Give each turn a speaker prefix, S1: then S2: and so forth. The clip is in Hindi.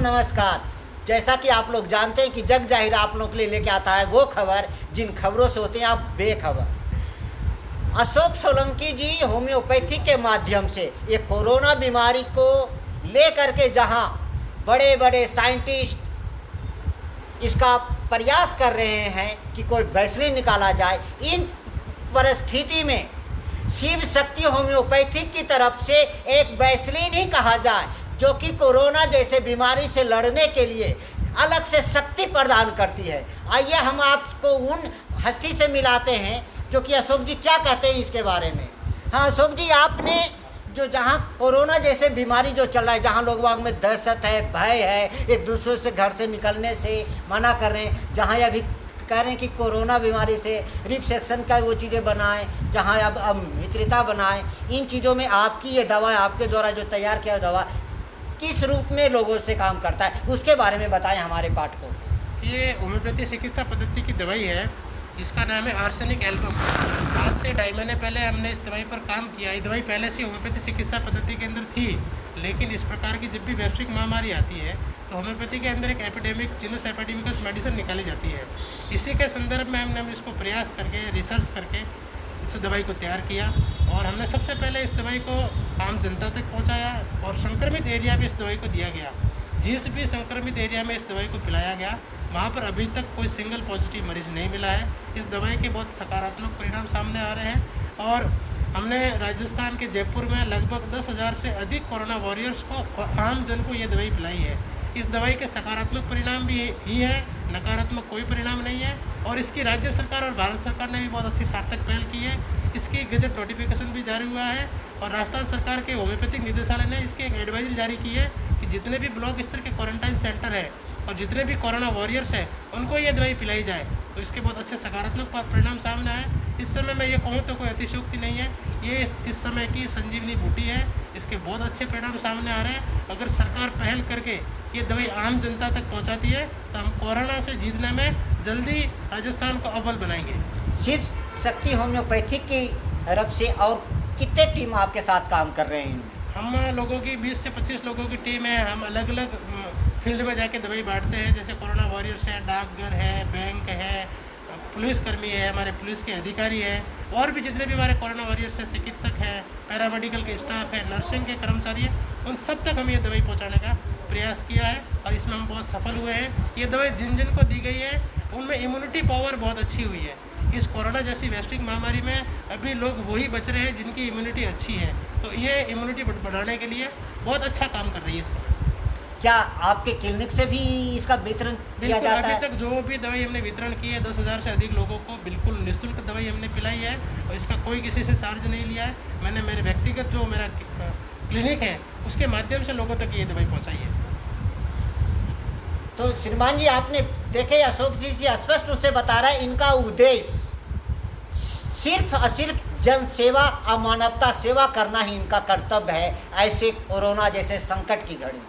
S1: नमस्कार। जैसा कि आप लोग जानते हैं कि जग जाहिर आप लोगों के लिए लेके आता है वो खबर जिन खबरों से होते हैं आप बेखबर। अशोक सोलंकी जी होम्योपैथी के माध्यम से ये कोरोना बीमारी को लेकर के जहां बड़े बड़े साइंटिस्ट इसका प्रयास कर रहे हैं कि कोई वैक्सीन निकाला जाए, इन परिस्थिति में शिव शक्ति होम्योपैथी की तरफ से एक वैक्सीन ही कहा जाए जो कि कोरोना जैसे बीमारी से लड़ने के लिए अलग से शक्ति प्रदान करती है। आइए हम आपको उन हस्ती से मिलाते हैं जो कि अशोक जी क्या कहते हैं इसके बारे में। हाँ अशोक जी, आपने जो जहाँ कोरोना जैसे बीमारी जो चल रहा है, जहाँ लोग बाग में दहशत है, भय है, एक दूसरे से घर से निकलने से मना कर रहे हैं, जहाँ ये अभी कह रहे हैं कि कोरोना बीमारी से रिसेप्शन का वो चीज़ें बनाएं, जहाँ अब मित्रता बनाएं, इन चीज़ों में आपकी ये दवा, आपके द्वारा जो तैयार किया दवा किस रूप में लोगों से काम करता है, उसके बारे में बताएं हमारे पाठकों को।
S2: ये होम्योपैथी चिकित्सा पद्धति की दवाई है जिसका नाम है आर्सेनिक एल्बम। आज से 2.5 महीने पहले हमने इस दवाई पर काम किया। ये दवाई पहले से होम्योपैथी चिकित्सा पद्धति के अंदर थी, लेकिन इस प्रकार की जब भी वैश्विक महामारी आती है तो होम्योपैथी के अंदर एक एपिडेमिक जीनस एपिडेमिकस मेडिसिन निकाली जाती है। इसी के संदर्भ में हमने इसको प्रयास करके, रिसर्च करके इस दवाई को तैयार किया और हमने सबसे पहले इस दवाई को आम जनता तक पहुंचाया और संक्रमित एरिया में इस दवाई को दिया गया। जिस भी संक्रमित एरिया में इस दवाई को पिलाया गया वहाँ पर अभी तक कोई सिंगल पॉजिटिव मरीज नहीं मिला है। इस दवाई के बहुत सकारात्मक परिणाम सामने आ रहे हैं और हमने राजस्थान के जयपुर में लगभग 10,000 से अधिक कोरोना वॉरियर्स को, आम जन को ये दवाई पिलाई है। इस दवाई के सकारात्मक परिणाम भी ही है, नकारात्मक कोई परिणाम नहीं है और इसकी राज्य सरकार और भारत सरकार ने भी बहुत अच्छी सार्थक पहल की है। इसकी गजट नोटिफिकेशन भी जारी हुआ है और राजस्थान सरकार के होम्योपैथिक निदेशालय ने इसकी एक एडवाइजरी जारी की है कि जितने भी ब्लॉक स्तर के क्वारंटाइन सेंटर है और जितने भी कोरोना वॉरियर्स हैं उनको ये दवाई पिलाई जाए। तो इसके बहुत अच्छे सकारात्मक परिणाम सामने आए। इस समय मैं ये कहूँ तो कोई अतिशयोक्ति नहीं है, ये इस समय की संजीवनी बूटी है। इसके बहुत अच्छे परिणाम सामने आ रहे हैं। अगर सरकार पहल करके ये दवाई आम जनता तक पहुंचाती है तो हम कोरोना से जीतने में जल्दी राजस्थान को अव्वल बनाएंगे।
S1: शिव शक्ति होम्योपैथी की तरफ से और कितने टीम आपके साथ काम कर रहे हैं?
S2: हम लोगों की 20 से 25 लोगों की टीम है। हम अलग अलग फील्ड में जाके दवाई बांटते हैं, जैसे कोरोना वॉरियर्स है, डाकघर है, बैंक है, पुलिसकर्मी है, हमारे पुलिस के अधिकारी हैं और भी जितने भी हमारे कोरोना वॉरियर्स हैं, चिकित्सक हैं, पैरामेडिकल के स्टाफ है, नर्सिंग के कर्मचारी हैं, उन सब तक हम ये दवाई पहुंचाने का प्रयास किया है और इसमें हम बहुत सफल हुए हैं। ये दवाई जिन जिन को दी गई है उनमें इम्यूनिटी पावर बहुत अच्छी हुई है। इस कोरोना जैसी वैश्विक महामारी में अभी लोग वही बच रहे हैं जिनकी इम्यूनिटी अच्छी है, तो ये इम्यूनिटी बढ़ाने के लिए बहुत अच्छा काम कर रही है इस समय।
S1: क्या आपके क्लिनिक से भी इसका वितरण किया जाता है?
S2: अभी तक जो भी दवाई हमने वितरण की है 10,000 से अधिक लोगों को बिल्कुल निःशुल्क दवाई हमने पिलाई है और इसका कोई किसी से चार्ज नहीं लिया है। मैंने मेरे व्यक्तिगत जो मेरा क्लिनिक है उसके माध्यम से लोगों तक ये दवाई पहुँचाई है।
S1: तो श्रीमान जी, आपने देखे अशोक जी स्पष्ट रूप से बता रहा है इनका उद्देश्य सिर्फ और सिर्फ जन सेवा और मानवता सेवा करना ही इनका कर्तव्य है ऐसे कोरोना जैसे संकट की घड़ी।